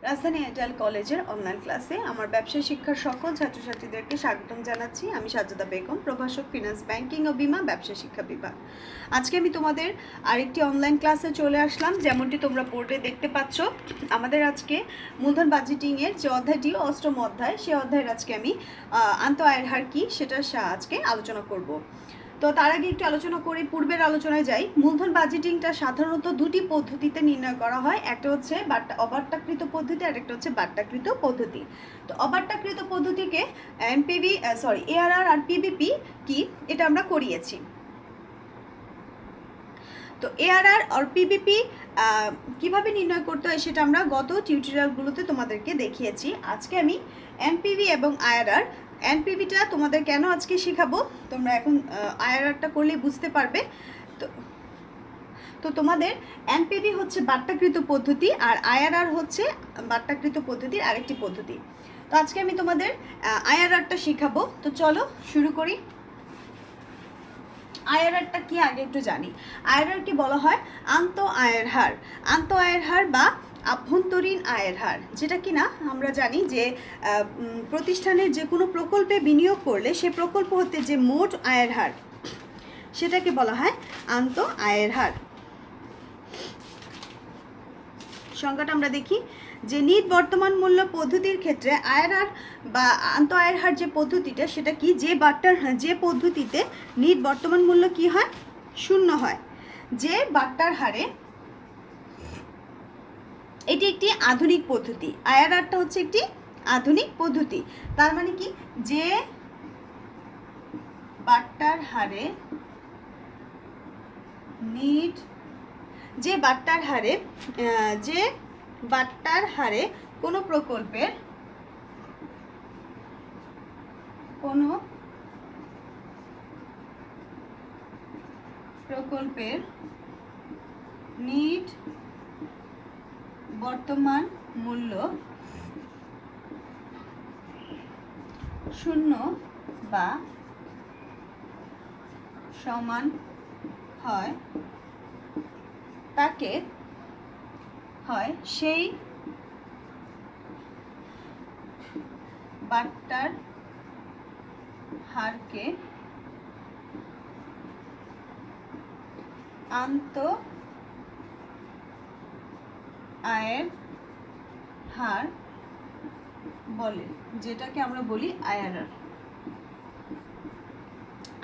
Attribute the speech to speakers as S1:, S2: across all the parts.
S1: রাজধানী এয়ারটেল কলেজের অনলাইন ক্লাসে আমার ব্যবসায় শিক্ষার সকল ছাত্রছাত্রীদেরকে স্বাগতম জানাচ্ছি। আমি সাজ্জাদা বেগম, প্রভাষক, ফিনান্স, ব্যাংকিং ও বিমা, ব্যবসায় শিক্ষা বিভাগ। আজকে আমি তোমাদের আরেকটি অনলাইন ক্লাসে চলে আসলাম। যেমনটি তোমরা বোর্ডে দেখতে পাচ্ছ, আমাদের আজকে মূলধন বাজেটিংয়ের যে অধ্যায়টি অষ্টম অধ্যায়, সেই অধ্যায়ের আজকে আমি আন্ত আয়ের হার কী সেটা আজকে আলোচনা করব। তো তার আগে একটু আলোচনা করি, পূর্বের আলোচনায় যাই। মূলধন বাজেটিংটা সাধারণত দুটি পদ্ধতিতে নির্ণয় করা হয়। একটা হচ্ছে অবাট্টাকৃত পদ্ধতি আর একটা হচ্ছে বাট্টাকৃত পদ্ধতি। তো অবাট্টাকৃত পদ্ধতিকে এআরআর আর পিবিপি কি এটা আমরা করিয়েছি। তো এআরআর আর পিবিপি কিভাবে নির্ণয় করতে হয় সেটা আমরা গত টিউটোরিয়ালগুলোতে তোমাদেরকে দেখিয়েছি। আজকে আমি এনপিভি এবং আইআরআর, এনপিভিটা তোমাদের কেন আজকে শেখাবো, তোমরা এখন আইআরআরটা করলেই বুঝতে পারবে। তো তোমাদের এনপিভি হচ্ছে বাট্টাকৃত পদ্ধতি আর আইআরআর হচ্ছে বাট্টাকৃত পদ্ধতির আরেকটি পদ্ধতি। তো আজকে আমি তোমাদের আইআরআরটা শেখাবো। তো চলো শুরু করি। আইআরআরটা কি আগে একটু জানি। আইআরআরকে বলা হয় আন্ত আয়ের হার। আন্ত আয়ের হার বা আভ্যন্তরীণ আয়ের হার, যেটা কিনা আমরা জানি যে প্রতিষ্ঠানের যে কোনো প্রকল্পে বিনিয়োগ করলে সে প্রকল্প হতে যে মোট আয়ের হার সেটাকে বলা হয় আন্ত আয়ের হার। সংজ্ঞাটা আমরা দেখি যে নিট বর্তমান মূল্য পদ্ধতির ক্ষেত্রে আইআরআর বা আন্ত আয়ের হার যে পদ্ধতিটা সেটা কি, যে পদ্ধতিতে নিট বর্তমান মূল্য কি হয়, শূন্য হয়। যে বাট্টার হারে, এটি একটি আধুনিক পদ্ধতি। আইআরআরটা হচ্ছে একটি আধুনিক পদ্ধতি। তার মানে কি, যে বাট্টার হারে নিট, যে বাট্টার হারে কোনো প্রকল্পের নিট বর্তমান মূল্য শূন্য বা সমান হয়, তাকে সেই বাট্টার হারকে আন্ত আয়ের হার বলে, যেটাকে আমরা বলি আইআরআর।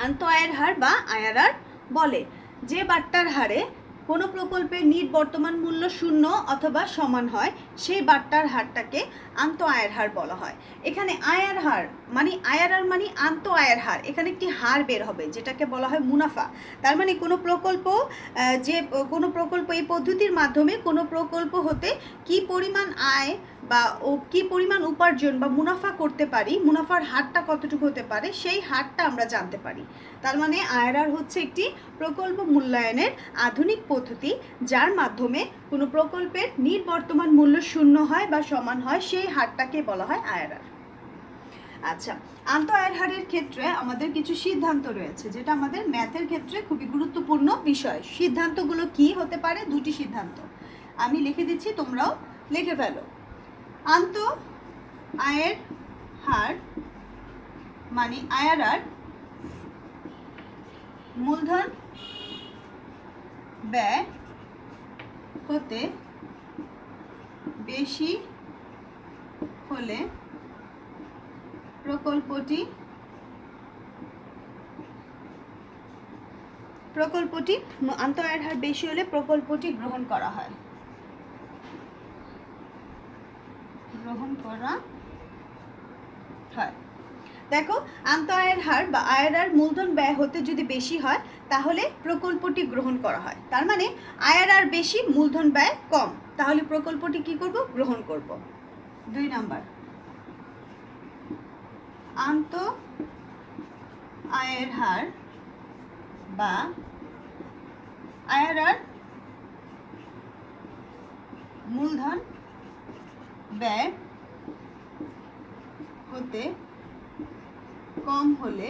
S1: আন্ত আয়ের হার বা আইআরআর বলে যে বাট্টার হারে কোনো প্রকল্পের নিট বর্তমান মূল্য শূন্য অথবা সমান হয়, সেই বাট্টার হারটাকে আন্ত আয়ের হার বলা হয়। এখানে আইআরআর মানে আন্ত আয়ের হার, এখানে একটি হার বের হবে যেটাকে বলা হয় মুনাফা। তার মানে কোনো প্রকল্প এই পদ্ধতির মাধ্যমে কোনো প্রকল্প হতে কি পরিমাণ আয় বা কি পরিমাণ উপার্জন বা মুনাফা করতে পারি, মুনাফার হারটা কতটুকু হতে পারে, সেই হারটা আমরা জানতে পারি। তার মানে আইআরআর হচ্ছে একটি প্রকল্প মূল্যায়নের আধুনিক পদ্ধতি, যার মাধ্যমে কোনো প্রকল্পের নিট বর্তমান মূল্য শূন্য হয় বা সমান হয়, সেই হারটাকে বলা হয় আইআরআর। আচ্ছা, আন্ত আয়ের হারের ক্ষেত্রে আমাদের কিছু সিদ্ধান্ত রয়েছে, যেটা আমাদের ম্যাথের ক্ষেত্রে খুবই গুরুত্বপূর্ণ বিষয়। সিদ্ধান্তগুলো কি হতে পারে? দুটি সিদ্ধান্ত আমি লিখে দিচ্ছি, তোমরাও লিখে ফেলো। আন্ত আয়ের হার মানে আইআরআর মূলধন ব্যয় হতে বেশি হলে প্রকল্পটি আন্ত আয়ের হার বেশি হলে প্রকল্পটি গ্রহণ করা হয়। দেখো, আন্ত আয়ের হার বা আইআরআর মূলধন ব্যয় হতে যদি বেশি হয় তাহলে প্রকল্পটি গ্রহণ করা হয়। তার মানে আইআরআর বেশি, মূলধন ব্যয় কম, তাহলে প্রকল্পটি কি করব? গ্রহণ করব। 2 নাম্বার, আন্ত আয়ের হার বা আইআরআর মূলধন ব্যয় হতে কম হলে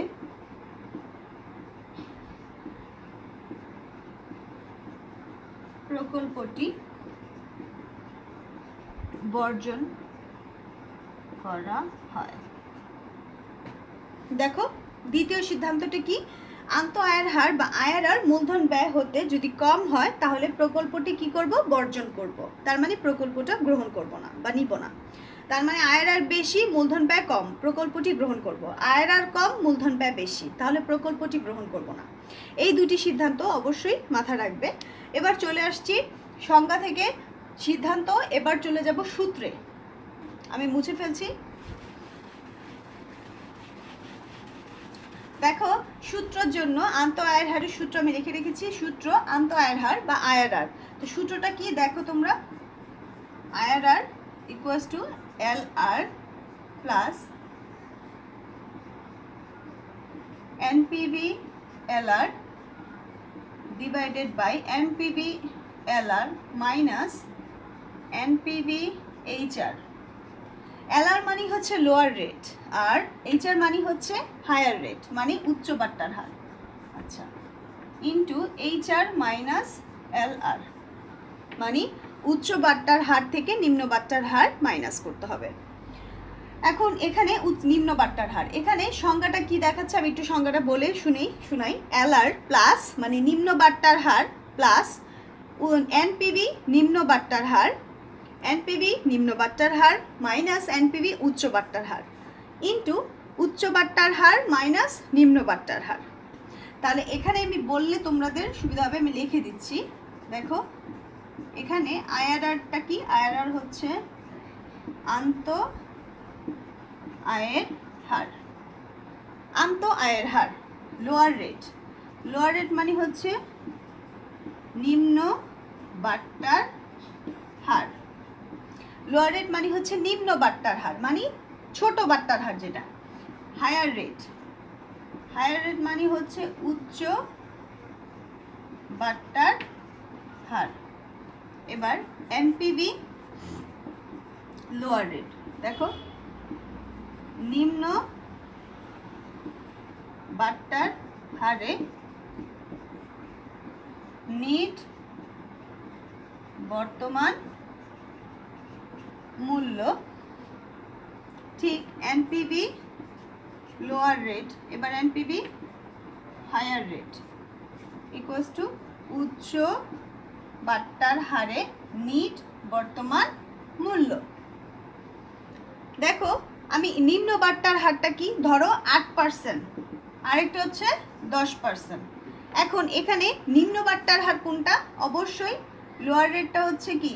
S1: প্রকল্পটি বর্জন করা হয়। দেখো দ্বিতীয় সিদ্ধান্তটি কি, আন্ত আয়ের হার বা আয়আরআর মূলধন ব্যয় হতে যদি কম হয় তাহলে প্রকল্পটি কি করব, বর্জন করব। তার মানে প্রকল্পটা গ্রহণ করব না বা নিব না। তার মানে আয়আরআর বেশি, মূলধন ব্যয় কম, প্রকল্পটি গ্রহণ করব। আয়আরআর কম, মূলধন ব্যয় বেশি, তাহলে প্রকল্পটি গ্রহণ করব না। এই দুটি সিদ্ধান্ত অবশ্যই মাথায় রাখবে। এবার চলে আসছি সংজ্ঞা থেকে সিদ্ধান্ত, এবার চলে যাব সূত্রে। আমি মুছে ফেলছি। দেখো সূত্রের জন্য আন্ত আয়ের হারের সূত্র আমি লিখে রেখেছি। সূত্র আন্ত আয়ের হার বা আইআরআর। তো সূত্রটা কি দেখো তোমরা, IRR equals to LR plus NPV LR divided by NPV LR minus NPV HR. LR মানে হচ্ছে লোয়ার রেট আর এইচআর মানে হচ্ছে হায়ার রেট, মানে উচ্চ বাট্টার হার। আচ্ছা, ইন্টু এইচআর মাইনাস এলআর মানে উচ্চ বাট্টার হার থেকে নিম্ন বাট্টার হার মাইনাস করতে হবে। এখন এখানে নিম্ন বাট্টার হার, এখানে সংজ্ঞাটা কি দেখাচ্ছে আমি একটু সংজ্ঞাটা বলে শুনাই। এলআর প্লাস মানে নিম্ন বাট্টার হার প্লাস এনপিভি নিম্ন বাট্টার হার, এনপিভি নিম্ন বাট্টার হার মাইনাস এনপিভি উচ্চ বাট্টার হার ইন্টু উচ্চ বাট্টার হার মাইনাস নিম্ন বাট্টার হার। তাহলে এখানে আমি বললে তোমাদের সুবিধা হবে, আমি লিখে দিচ্ছি। দেখো এখানে আইআরআরটা কি, আইআরআর হচ্ছে আন্ত আয়ের হার। আন্ত আয়ের হার লোয়ার রেট, লোয়ার রেট মানে হচ্ছে নিম্ন বাট্টার হার। লোয়ার রেট মানে হচ্ছে নিম্ন বাট্টার হার মানে ছোট বাট্টার হার যেটা। হায়ার রেট, হায়ার রেট মানে হচ্ছে উচ্চ বাট্টার হার। এবার এনপিভি লোয়ার রেট, দেখো নিম্ন বাট্টার হারে নিট বর্তমান মূল্য, ঠিক এনপিভি লোয়ার রেট, এবার NPV higher rate equals to উচ্চ বাট্টার হারে নিট বর্তমান মূল্য। দেখো আমি নিম্ন বাট্টার হারটা কি, ধরো 8%, আরেকটা হচ্ছে 10%। এখন এখানে নিম্ন বাট্টার হার কোনটা, অবশ্যই লোয়ার রেটটা হচ্ছে কি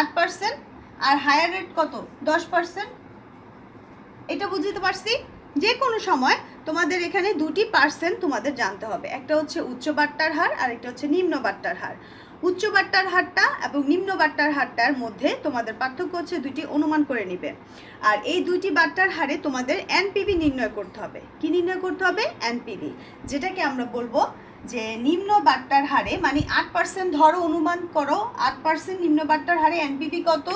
S1: 8% আর হায়ার রেট কত 10%। এটা বুঝতে পারছি। যে কোনো সময় তোমাদের এখানে দুটি পার্সেন্ট তোমাদের জানতে হবে, একটা হচ্ছে উচ্চ বাট্টার হার আর একটা হচ্ছে নিম্ন বাট্টার হার। উচ্চ বাট্টার হারটা এবং নিম্ন বাট্টার হারটার মধ্যে তোমাদের পার্থক্য হচ্ছে দুটি অনুমান করে নিবে। আর এই দুইটি বাট্টার হারে তোমাদের এনপিভি নির্ণয় করতে হবে। কি নির্ণয় করতে হবে, এনপিভি, যেটাকে আমরা বলবো যে নিম্ন বাট্টার হারে মানে 8% ধরো, অনুমান করো 8% নিম্ন বাট্টার হারে এনপিভি কত,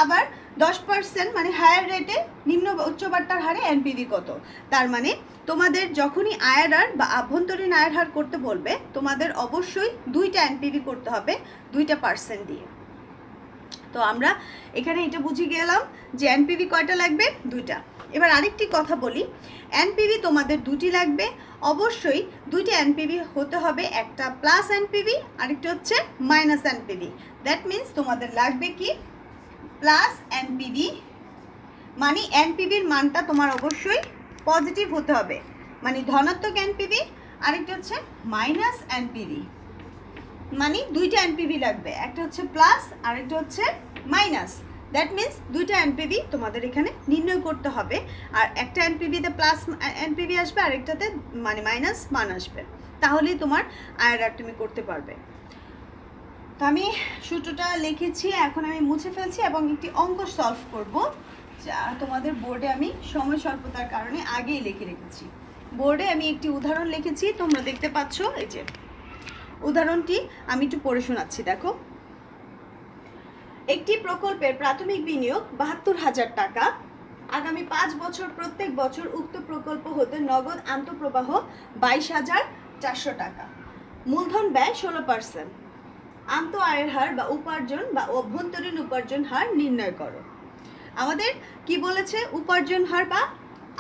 S1: আবার 10% মানে হায়ার রেটে নিম্ন উচ্চ বাট্টার হারে এনপিভি কত। তার মানে তোমাদের যখনই আইআরআর বা আভ্যন্তরীণ আয়ের হার করতে বলবে তোমাদের অবশ্যই দুইটা এনপিভি করতে হবে 2% দিয়ে। তো আমরা এখানে এটা বুঝে গেলাম যে এনপিভি কয়টা লাগবে, 2টা। এবার আরেকটি কথা বলি, এনপিভি তোমাদের দুটি লাগবে, অবশ্যই দুইটা এনপিভি হতে হবে, একটা প্লাস এনপিভি আরেকটা হচ্ছে মাইনাস এনপিভি। দ্যাট মিনস তোমাদের লাগবে কি প্লাস এনপিভি, মানে এনপিভির মানটা তোমার অবশ্যই পজিটিভ হতে হবে, মানে ধনাত্মক এনপিভি, আরেকটা হচ্ছে মাইনাস এনপিভি, মানে দুইটা এনপিভি লাগবে, একটা হচ্ছে প্লাস আরেকটা হচ্ছে মাইনাস। দ্যাট মিনস দুইটা এনপিভি তোমাদের এখানে নির্ণয় করতে হবে, আর একটা এনপিভিতে প্লাস এনপিভি আসবে আরেকটাতে মানে মাইনাস মান আসবে, তাহলেই তোমার আইআরআর তুমি করতে পারবে। তো আমি সূত্রটা লিখেছি, এখন আমি মুছে ফেলছি এবং একটি অঙ্ক সলভ করব, যা তোমাদের বোর্ডে আমি সময় স্বল্পতার কারণে আগেই লিখে রেখেছি। বোর্ডে আমি একটি উদাহরণ লিখেছি, তোমরা দেখতে পাচ্ছ। এই যে উদাহরণটি আমি একটু পড়ে শোনাচ্ছি। দেখো, একটি প্রকল্পের প্রাথমিক বিনিয়োগ ৭২,০০০ টাকা। আগামী 5 বছর প্রত্যেক বছর উক্ত প্রকল্প হতে নগদ আন্তঃপ্রবাহ 22,400 টাকা। মূলধন ব্যয় 16%। আন্ত আয়ের হার বা উপার্জন বা অভ্যন্তরীণ উপার্জন হার নির্ণয় করো। আমাদের কি বলেছে? উপার্জন হার বা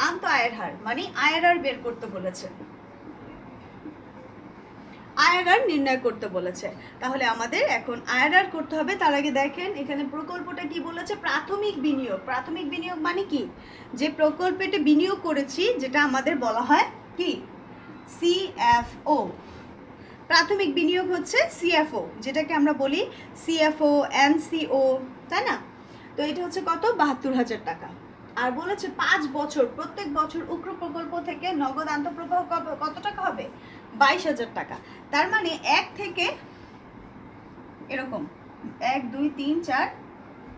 S1: আন্ত আয়ের হার, মানে আয়ের হার বের করতে বলেছে, আয়ের হার নির্ণয় করতে বলেছে। তাহলে আমাদের এখন আয়ের হার করতে হবে। তার আগে দেখেন এখানে প্রকল্পটা কি বলেছে? প্রাথমিক বিনিয়োগ। প্রাথমিক বিনিয়োগ মানে কি? যে প্রকল্পেতে বিনিয়োগ করেছি, যেটা আমাদের বলা হয় কি? সিএফও। প্রাথমিক বিনিয়োগ হচ্ছে সিএফও, যেটাকে আমরা বলি সিএফও, এনসিও, তাই না? তো এটা হচ্ছে কত? ৭২,০০০ টাকা। আর বলেছে 5 বছর, প্রত্যেক বছর উক্ত প্রকল্প থেকে নগদ আন্তঃপ্রবাহ কত টাকা হবে? 22,০০০ টাকা। তার মানে 1 থেকে এরকম 1 2 3 4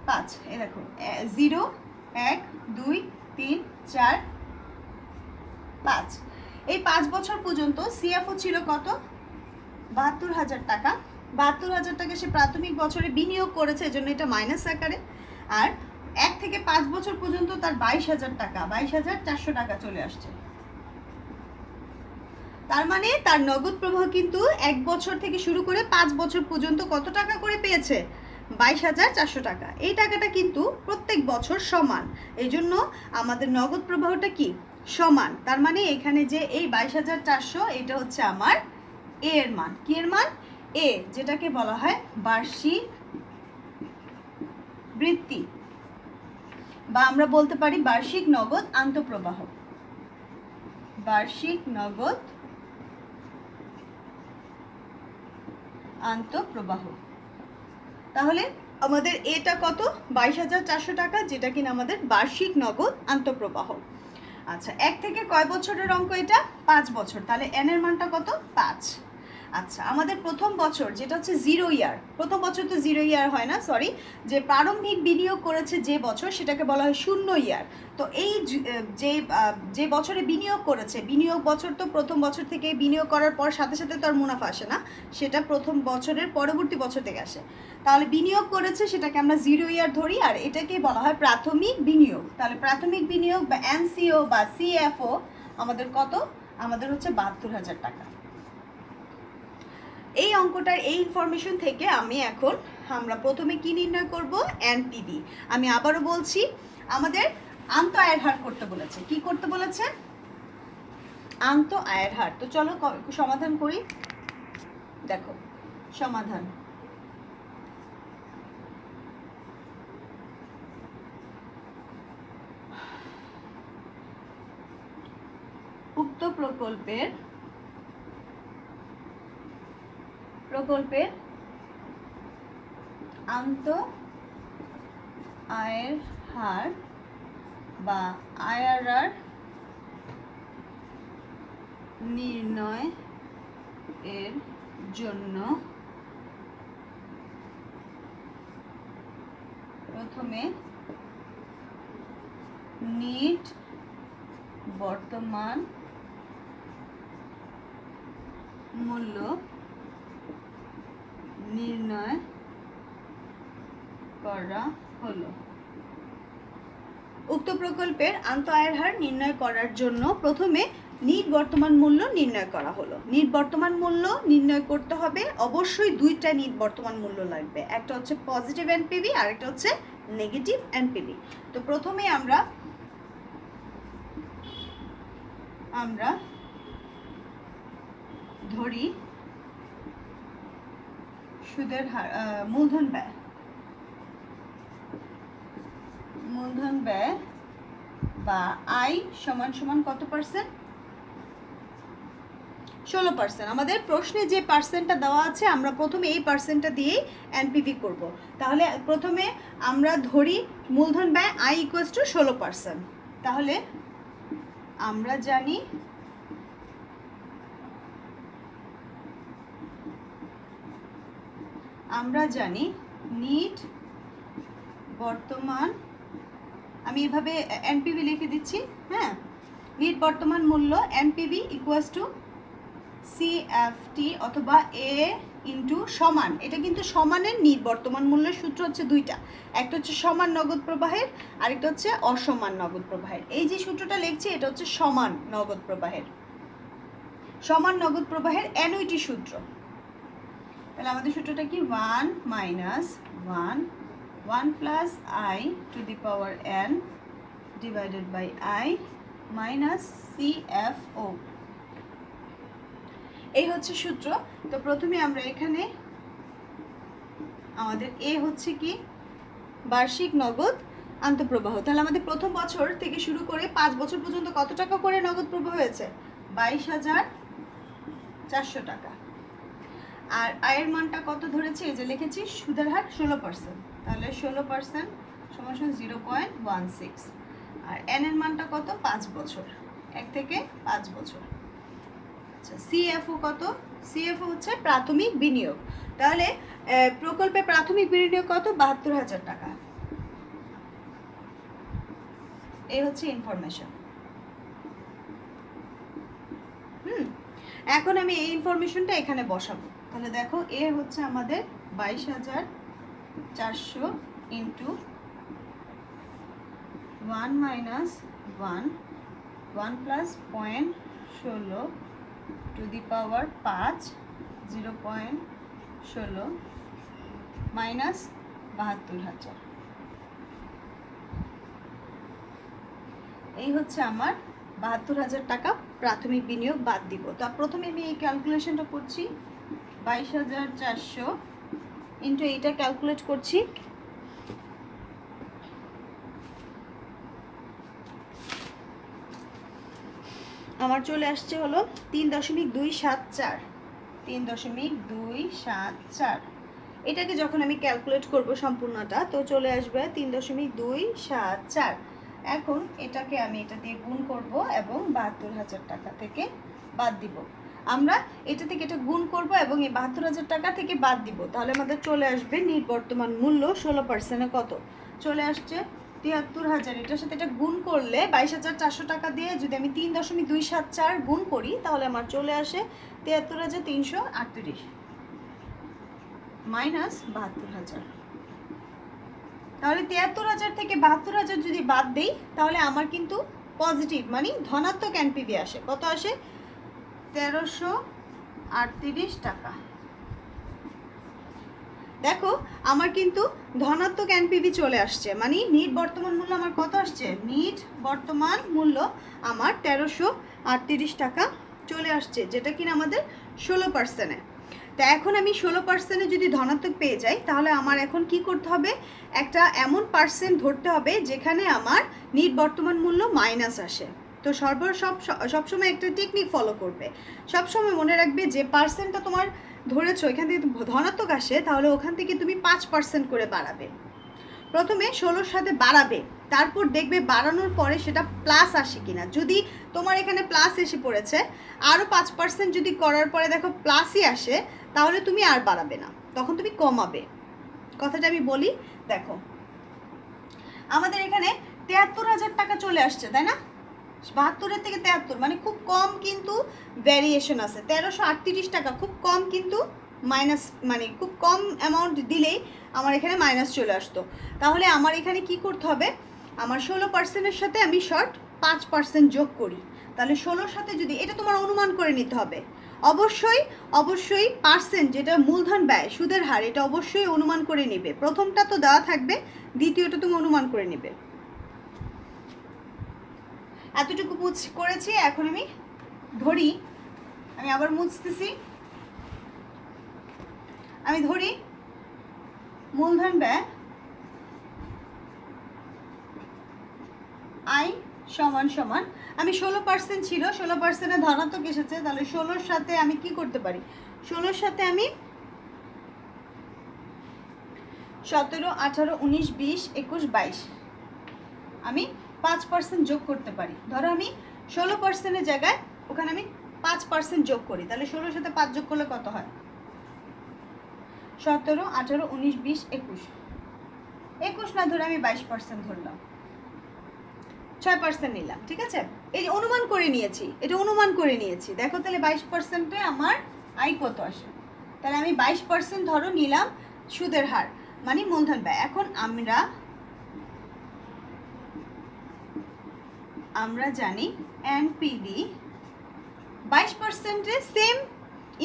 S1: 5, এরকম 0 1 2 3 4 5, এই 5 বছর পর্যন্ত সিএফও ছিল কত? ৭২,০০০ টাকা। ৭২,০০০ টাকা সে প্রাথমিক বছরে বিনিয়োগ করেছে, এজন্য এটা মাইনাস আকারে। আর 1 থেকে 5 বছর পর্যন্ত তার 22,০০০ টাকা, 22,400 টাকা চলে আসছে। তার মানে তার নগদ প্রবাহ কিন্তু 1 বছর থেকে শুরু করে 5 বছর পর্যন্ত কত টাকা করে পেয়েছে? 22,400 টাকা। এই টাকাটা কিন্তু প্রত্যেক বছর সমান, এই জন্য আমাদের নগদ প্রবাহটা কি? সমান। তার মানে এখানে যে এই 22,400, এটা হচ্ছে আমার এ এর মান। কি এর মান? এ, যেটাকে বলা হয় বার্ষিক বৃত্তি, বা আমরা বলতে পারি বার্ষিক নগদ আন্তঃপ্রবাহ। বার্ষিক নগদ আন্তঃপ্রবাহ। তাহলে আমাদের এটা কত? 22,400 টাকা, যেটা কিনা আমাদের বার্ষিক নগদ আন্তঃপ্রবাহ। আচ্ছা, 1 থেকে কয় বছরের অঙ্ক এটা? 5 বছর। তাহলে এন এর মানটা কত? 5। আচ্ছা, আমাদের প্রথম বছর যেটা হচ্ছে 0 ইয়ার, প্রথম বছর তো 0 ইয়ার হয় না, সরি, যে প্রারম্ভিক বিনিয়োগ করেছে যে বছর, সেটাকে বলা হয় 0 ইয়ার। তো এই যে বছরে বিনিয়োগ করেছে, বিনিয়োগ বছর তো প্রথম বছর থেকে বিনিয়োগ করার পর সাথে সাথে তো আর মুনাফা আসে না, সেটা প্রথম বছরের পরবর্তী বছর থেকে আসে। তাহলে বিনিয়োগ করেছে সেটাকে আমরা 0 ইয়ার ধরি, আর এটাকে বলা হয় প্রাথমিক বিনিয়োগ। তাহলে প্রাথমিক বিনিয়োগ বা এনসিও বা সিএফও আমাদের কত? আমাদের হচ্ছে ৭২,০০০ টাকা। এই অঙ্কটার এই ইনফরমেশন থেকে আমরা প্রথমে কি নির্ণয় করব? এনপিভি। আমি আবারও বলছি, আমাদের আন্ত আয়ের হার করতে বলেছে। কি করতে বলেছে? আন্ত আয়ের হার। তো চলো সমাধান করি। দেখো সমাধান। উক্ত প্রকল্পের আন্ত আয়ের হার বা আইআরআর নির্ণয় এর জন্য প্রথমে নিট বর্তমান মূল্য নির্ণয় করা হলো। উক্ত প্রকল্পের আন্ত আয়ের হার নির্ণয় করার জন্য প্রথমে নিট বর্তমান মূল্য নির্ণয় করা হলো। নিট বর্তমান মূল্য নির্ণয় করতে হবে, অবশ্যই দুইটা নিট বর্তমান মূল্য লাগবে, একটা হচ্ছে পজিটিভ এনপিভি আর একটা হচ্ছে নেগেটিভ এনপিভি। তো প্রথমে আমরা ধরি সুদের হার, মূলধন ব্যয় বা আই সমান সমান কত পার্সেন্ট? 16%। আমাদের প্রশ্নে যে পার্সেন্টটা দেওয়া আছে, আমরা প্রথমে এই পার্সেন্টটা দিয়েই এনপিভি করব। তাহলে প্রথমে আমরা ধরি মূলধন ব্যয় আই ইকুয়ালস টু 16%। তাহলে আমরা জানি নিট বর্তমান, আমি এভাবে এনপিভি লিখে দিচ্ছি, হ্যাঁ, নিট বর্তমান মূল্য এনপিভি ইকুয়ালস টু সিএফটি অথবা এ ইন্টু সমান, এটা কিন্তু সমানের নিট বর্তমান মূল্যের সূত্র হচ্ছে দুইটা, একটা হচ্ছে সমান নগদ প্রবাহের, আরেকটা হচ্ছে অসমান নগদ প্রবাহের। এই যে সূত্রটা লিখছি এটা হচ্ছে সমান নগদ প্রবাহের অ্যানুইটি সূত্র। তাহলে আমাদের সূত্রটা কি 1 minus 1 plus I to the power n divided by I minus CFO। এই হচ্ছে সূত্র। তো প্রথমে আমরা এখানে আমাদের এ হচ্ছে কি বার্ষিক নগদ আন্তঃপ্রবাহ। তাহলে আমাদের প্রথম বছর থেকে শুরু করে 5 বছর পর্যন্ত কত টাকা করে নগদ প্রবাহ হয়েছে? 22,400 টাকা। আর আয়ের মানটা কত ধরেছি? এই যে লিখেছি সুদের হার 16%। তাহলে 16% সমান 0.16। আর এন এর মানটা কত? 5 বছর, 1 থেকে 5 বছর। আচ্ছা, CFO কত? CFO হচ্ছে প্রাথমিক বিনিয়োগ। তাহলে প্রকল্পে প্রাথমিক বিনিয়োগ কত? 72,000 টাকা। এই হচ্ছে ইনফরমেশন। এখন আমি এই ইনফরমেশনটা এখানে বসাবো। তাহলে দেখো এ হচ্ছে আমাদের 22,400 into 1 minus 1 plus 0.16 two the power 5 0.16 minus 72,000। এই হচ্ছে আমার 72,000 টাকা প্রাথমিক বিনিয়োগ বাদ দিব। তো প্রথমে আমি এই ক্যালকুলেশনটা করছি, 22,400 ইন্টু এইটা ক্যালকুলেট করছি। আমার চলে আসছে হলো 3.274। 3.274। এটাকে যখন আমি ক্যালকুলেট করব সম্পূর্ণটা, তো চলে আসবে 3.274। এখন এটাকে আমি এটা দিয়ে গুণ করব এবং 72,000 টাকা থেকে বাদ দিব। আমরা এটা থেকে এটা গুণ করব এবং এই 72,000 টাকা থেকে বাদ দিব। তাহলে আমাদের চলে আসবে নির্বর্তমান মূল্য 16% কত? চলে আসছে 73,000। এটার সাথে এটা গুণ করলে 22,400 টাকা দিয়ে যদি আমি 3.274 গুণ করি, তাহলে আমার চলে আসে 73,338 মাইনাস 72,000। তাহলে 73,000 থেকে 72,000 যদি বাদ দেই, তাহলে আমার কিন্তু পজিটিভ মানে ধনাত্মক এনপিভি আসে। কত আসে? 1338 টাকা। দেখো আমার কিন্তু ধনাত্মক এনপিভি চলে আসছে, মানে নিট বর্তমান মূল্য আমার কত আসছে? নিট বর্তমান মূল্য আমার 1338 টাকা চলে আসছে, যেটা কিনা আমাদের 16%। তো এখন আমি 16% যদি ধনাত্মক পেয়ে যাই, তাহলে আমার এখন কি করতে হবে? একটা এমন পার্সেন্ট ধরতে হবে যেখানে আমার নিট বর্তমান মূল্য মাইনাস আসে। তো সবসময় একটা টেকনিক ফলো করবে। সবসময় মনে রাখবে যে পার্সেন্টটা তোমার ধরেছো এখান থেকে ধনাত্মক আসে, তাহলে ওখান থেকে তুমি 5% করে বাড়াবে। প্রথমে 16-র সাথে বাড়াবে, তারপর দেখবে বাড়ানোর পরে সেটা প্লাস আসে কিনা। যদি তোমার এখানে প্লাস এসে পড়েছে, আরও 5% যদি করার পরে দেখো প্লাসই আসে, তাহলে তুমি আর বাড়াবে না, তখন তুমি কমাবে। কথাটা আমি বলি, দেখো আমাদের এখানে 73,000 টাকা চলে আসছে, তাই না? 72 থেকে 73 মানে খুব কম কিন্তু ভ্যারিয়েশন আছে। 1338 টাকা খুব কম কিন্তু মাইনাস, মানে খুব কম অ্যামাউন্ট দিলেই আমার এখানে মাইনাস চলে আসতো। তাহলে আমার এখানে কি করতে হবে? আমার 16%-এর সাথে আমি শর্ট 5% যোগ করি। তাহলে 16-র সাথে যদি, এটা তোমার অনুমান করে নিতে হবে। অবশ্যই পার্সেন্ট যেটা মূলধন ব্যয় সুদের হার, এটা অবশ্যই অনুমান করে নেবে। প্রথমটা তো দেওয়া থাকবে, দ্বিতীয়টা তুমি অনুমান করে নেবে। এতটুকু করেছি। এখন আমি ধরি, আমি আবার মুছতেছি। আমি ধরি মূলধন ব্যয় আই সমান সমান, আমি 16% ছিল, 16% ধনাত্মক এসেছে, তাহলে 16-র সাথে আমি কি করতে পারি? 16-র সাথে আমি 17, 18, 19, 20, 21, 22 আমি 5% যোগ করতে পারি। ধরো আমি 16%-এর জায়গায় ওখানে আমি 5% যোগ করি, তাহলে 16-র সাথে 5 যোগ করলে কত হয়? 17, 18, 19, 20, 21। 21 না ধরে আমি 22% ধরলাম, 6% নিলাম, ঠিক আছে? এই যে অনুমান করে নিয়েছি, এটা অনুমান করে নিয়েছি। দেখো তাহলে 22%-এ আমার আয় কত আসে? তাহলে আমি 22% ধরো নিলাম সুদের হার, মানে মূলধন ব্যয়। এখন আমরা জানি এনপিভি 22%-এ সেম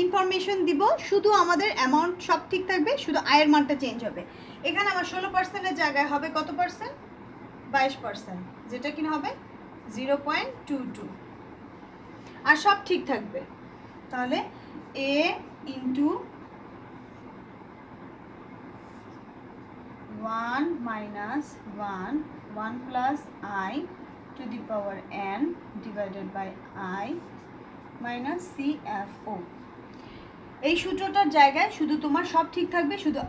S1: ইনফরমেশন দিব, শুধু আমাদের অ্যামাউন্ট সব ঠিক থাকবে, শুধু আয়ের মানটা চেঞ্জ হবে। এখানে আমার 16%-এর জায়গায় হবে কত পার্সেন্ট? 22%, যেটা কিনা হবে 0.22, আর সব ঠিক থাকবে। তাহলে a into 1 minus 1 1 plus i to the power n divided by i minus CFO। এই সূত্রটার জায়গায় শুধু তোমার সব ঠিক থাকবে, শুধু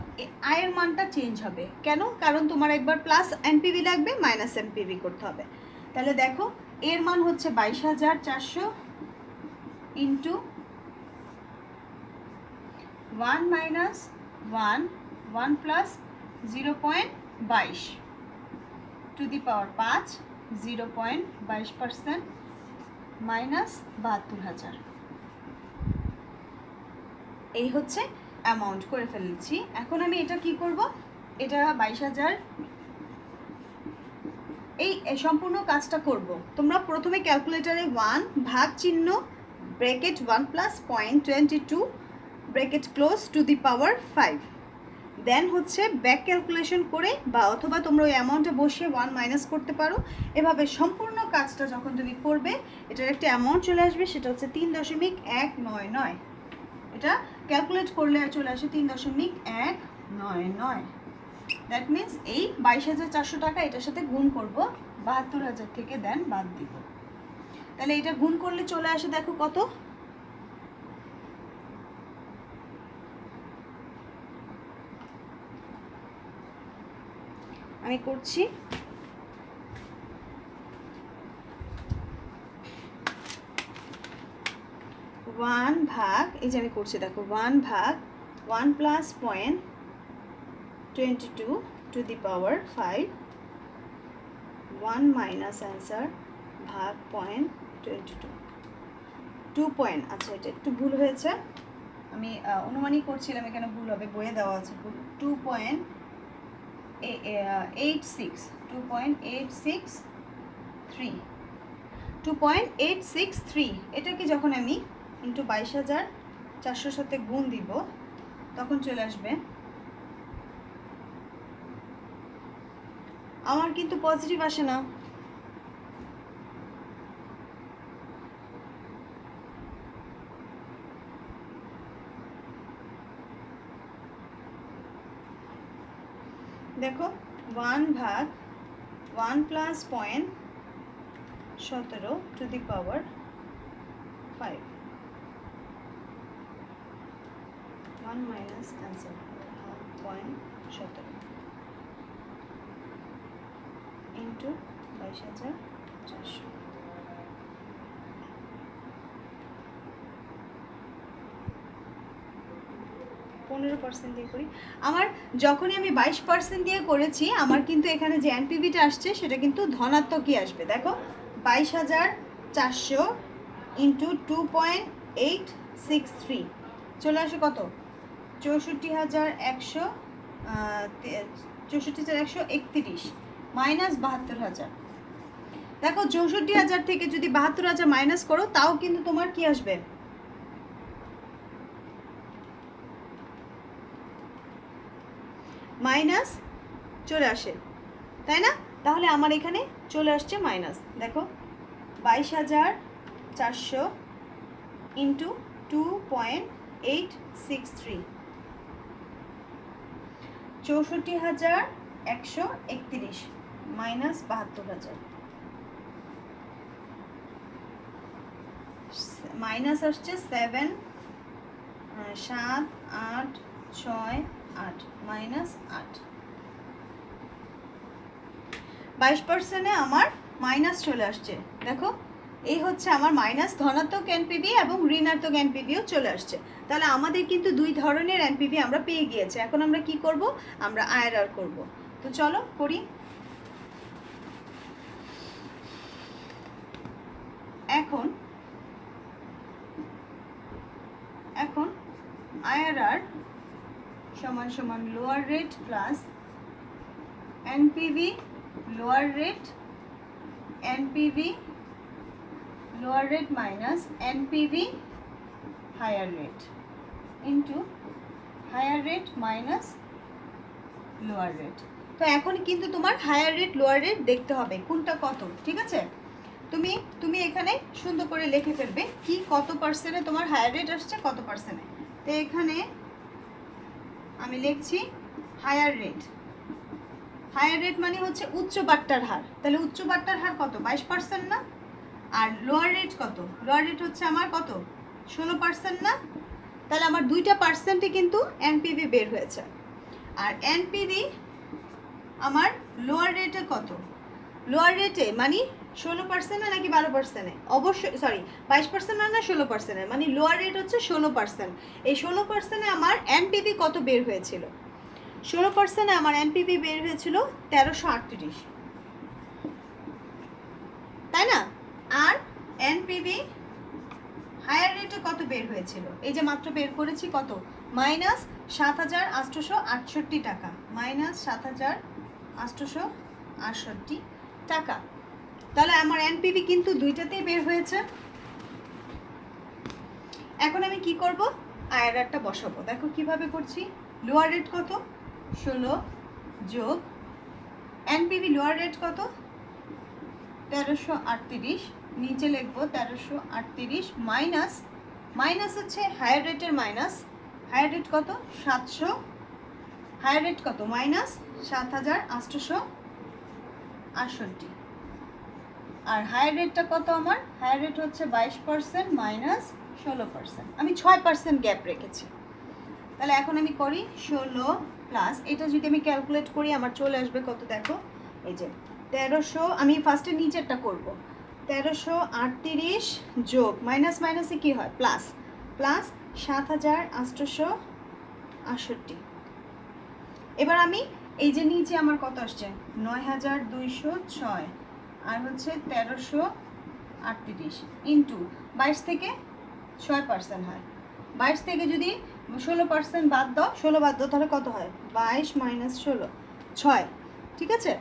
S1: আয়ের মানটা চেঞ্জ হবে। কেন? কারণ তোমার একবার প্লাস এনপিভি লাগবে, মাইনাস এনপিভি করতে হবে। তাহলে দেখো এর মান হচ্ছে 22,400 into 1 minus 1 1 plus 0.22 two the power 5 0.22% minus 72,000। এই হচ্ছে অ্যামাউন্ট করে ফেলেছি। এখন আমি এটা কি করব? এটা 22,000, এই সম্পূর্ণ কাজটা করব। তোমরা প্রথমে ক্যালকুলেটরে 1 ভাগ চিহ্ন bracket 1 plus 0.22 bracket close to the power 5, then হচ্ছে ব্যাক ক্যালকুলেশন করে বা অথবা তোমরা ওই অ্যামাউন্টে বসিয়ে 1 মাইনাস করতে পারো। এভাবে সম্পূর্ণ কাজটা যখন তুমি করবে এটার একটা অ্যামাউন্ট চলে আসবে, সেটা হচ্ছে 3.199। এটা ক্যালকুলেট করলে চলে আসে 3.199। দ্যাট মিনস এই 22,400 টাকা এটার সাথে গুণ করব, 72,000 থেকে দেন বাদ দিব। তাহলে এটা গুণ করলে চলে আসে দেখো কত? আমি করছি, 1 ভাগ, এই যে আমি করছি দেখো 1 ভাগ 1 plus 0.22 two the power 5, 1 minus answer ভাগ 0.22 2 পয়েন্ট। আচ্ছা এটা একটু ভুল হয়েছে, আমি অনুমানই করছিলাম এখানে ভুল হবে, বইয়ে দেওয়া আছে ভুল। 2.863 এটাকে যখন আমি ইন্টু 22,400 সাথে গুণ দিব তখন চলে আসবে, আমার কিন্তু পজিটিভ আসে না। দেখো 1 ভাগ 1 plus 0.17 two the power 5, 1 minus answer 0.17 into 22,400। পনেরো পার্সেন্ট দিয়ে করি। আমার যখনই আমি 22% দিয়ে করেছি আমার কিন্তু এখানে যে এনপিভিটা আসছে সেটা কিন্তু ধনাত্মকই আসবে। দেখো 22,400 ইন্টু 2.863 চলে আসে কত? 64,131 মাইনাস 72,000। দেখো 64,000 থেকে যদি 72,000 মাইনাস করো তাও কিন্তু তোমার কি আসবে? মাইনাস চলে আসে, তাই না? তাহলে আমার এখানে চলে আসছে মাইনাস। দেখো 22,400 ইন্টু 2.863 64,131 মাইনাস 72,000, মাইনাস আসছে 7 7 8 6 8 মাইনাস 8। 22%-এ আমার মাইনাস চলে আসছে। দেখো এই হচ্ছে আমার মাইনাস, ধনাত্মক এনপিভি এবং ঋণাত্মক এনপিভিও চলে আসছে। তাহলে আমাদের কিন্তু দুই ধরনের এনপিভি আমরা পেয়ে গিয়েছি। এখন আমরা কি করব? আমরা আইআরআর করব। তো চলো করি। এখন আইআরআর সমান সমান lower rate plus NPV lower rate, NPV lower rate minus NPV higher rate. Into higher rate minus lower rate. তো এখন কিন্তু তোমার হায়ার রেট লোয়ার রেট দেখতে হবে কোনটা কত, ঠিক আছে? তুমি এখানে সুন্দর করে লিখে ফেলবে কি কত পার্সেন্টে তোমার হায়ার রেট আসছে, কত পার্সেন্টে। তো এখানে আমি লিখছি হায়ার রেট। হায়ার রেট মানে হচ্ছে উচ্চ বাট্টার হার। তাহলে উচ্চ বাট্টার হার কত? 22% না? আর লোয়ার রেট কত? লোয়ার রেট হচ্ছে আমার কত? 16% না? তাহলে আমার 2% কিন্তু এনপিভি বের হয়েছে। আর এনপিভি আমার লোয়ার রেটে কত? লোয়ার রেটে মানে 16% না নাকি 12%? অবশ্যই সরি 22% না 16%, মানে লোয়ার রেট হচ্ছে 16%। এই 16%-এ আমার এনপিভি কত বের হয়েছিল? 16%-এ আমার এনপিভি বের হয়েছিল 1338, তাই না? আর এনপিভি হায়ার রেটে কত বের হয়েছিল? এই যে মাত্র বের করেছি, কত? -৭,৮৬৮ টাকা, -৭,৮৬৮ টাকা। তাহলে আমার এনপিভি কিন্তু দুইটাতেই বের হয়েছে। এখন আমি কি করব? আইআরআরটা বসাবো। দেখো কিভাবে করছি। লোয়ার রেট কত? 16 যোগ এনপিভি লোয়ার রেট কত? 1338, নিচে লিখবো 1338 মাইনাস, মাইনাস হচ্ছে হায়ার রেটের মাইনাস। হায়ার রেট কত? 700, হায়ার রেট কত? -৭,৮৬৮। আর হায়ার রেটটা কত আমার? হায়ার রেট হচ্ছে 22% মাইনাস 16%। আমি 6% গ্যাপ রেখেছি। তাহলে এখন আমি করি 16 প্লাস, এটা যদি আমি ক্যালকুলেট করি আমার চলে আসবে কত? দেখো এই যে 1300, আমি ফার্স্টে নিচেরটা করব। 1338 যোগ মাইনাস মাইনাসে কি হয়? Plus, plus ৭,৮৬৮। এবার আমি এই যে নিচে আমার কত আসছে? ৯,২০৬ আর হচ্ছে 1338 ইন্টু 22 থেকে 6% হয়। 22 থেকে যদি 16% বাদ দাও, 16 বাদ দাও, তাহলে কত হয়? 22 মাইনাস 16, 6, ঠিক আছে?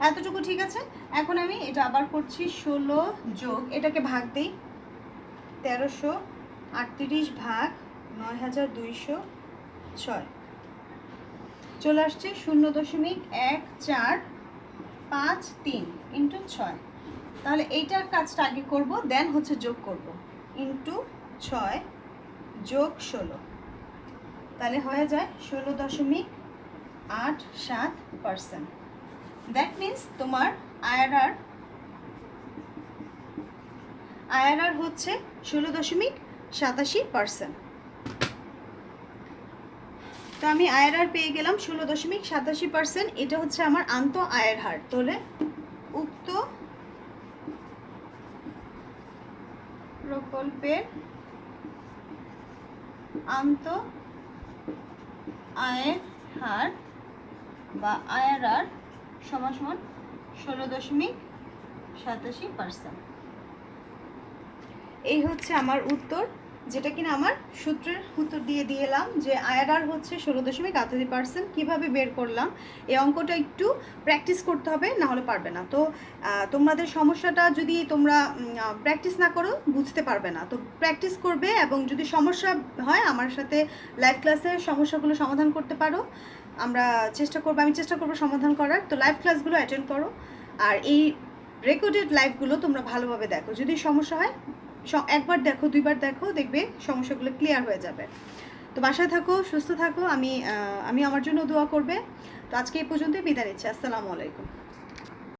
S1: এতটুকু ঠিক আছে। এখন আমি এটা আবার করছি 16 যোগ, এটাকে ভাগ দিই, 1338 ভাগ ৯,২০৬ চলে আসছে 0.1453 ইন্টু 6। তাহলে এইটার কাজটা আগে করব, দেন হচ্ছে যোগ করব। ইন্টু 6 যোগ 16, তাহলে হয়ে যায় 16.87%। দ্যাট মিন্স তোমার আইআরআর হচ্ছে 16.87%। তো আমি আইআরআর পেয়ে গেলাম 16.87%। এটা হচ্ছে আমার আন্ত আয়ের হার। তাহলে উক্ত প্রকল্পের আন্ত আয়ের হার বা আইআরআর সমান সমান 16.87%। এই হচ্ছে আমার উত্তর, যেটা কিনা আমার সূত্রের উত্তর দিয়ে দিলাম যে আইআরআর হচ্ছে 16.88%। কীভাবে বের করলাম? এই অঙ্কটা একটু প্র্যাকটিস করতে হবে, না হলে পারবে না। তো তোমাদের সমস্যাটা যদি তোমরা প্র্যাকটিস না করো বুঝতে পারবে না। তো প্র্যাকটিস করবে, এবং যদি সমস্যা হয় আমার সাথে লাইভ ক্লাসে সমস্যাগুলো সমাধান করতে পারো। আমি চেষ্টা করবো সমাধান করার। তো লাইভ ক্লাসগুলো অ্যাটেন্ড করো, আর এই রেকর্ডেড লাইভগুলো তোমরা ভালোভাবে দেখো। যদি সমস্যা হয় একবার দেখো, দুইবার দেখো, দেখবে সমস্যাগুলো ক্লিয়ার হয়ে যাবে। তো বাসায় থাকো, সুস্থ থাকো, আমি আমার জন্য দোয়া করবে। তো আজকে এই পর্যন্তই বিদায় নিচ্ছি। আসসালামু আলাইকুম।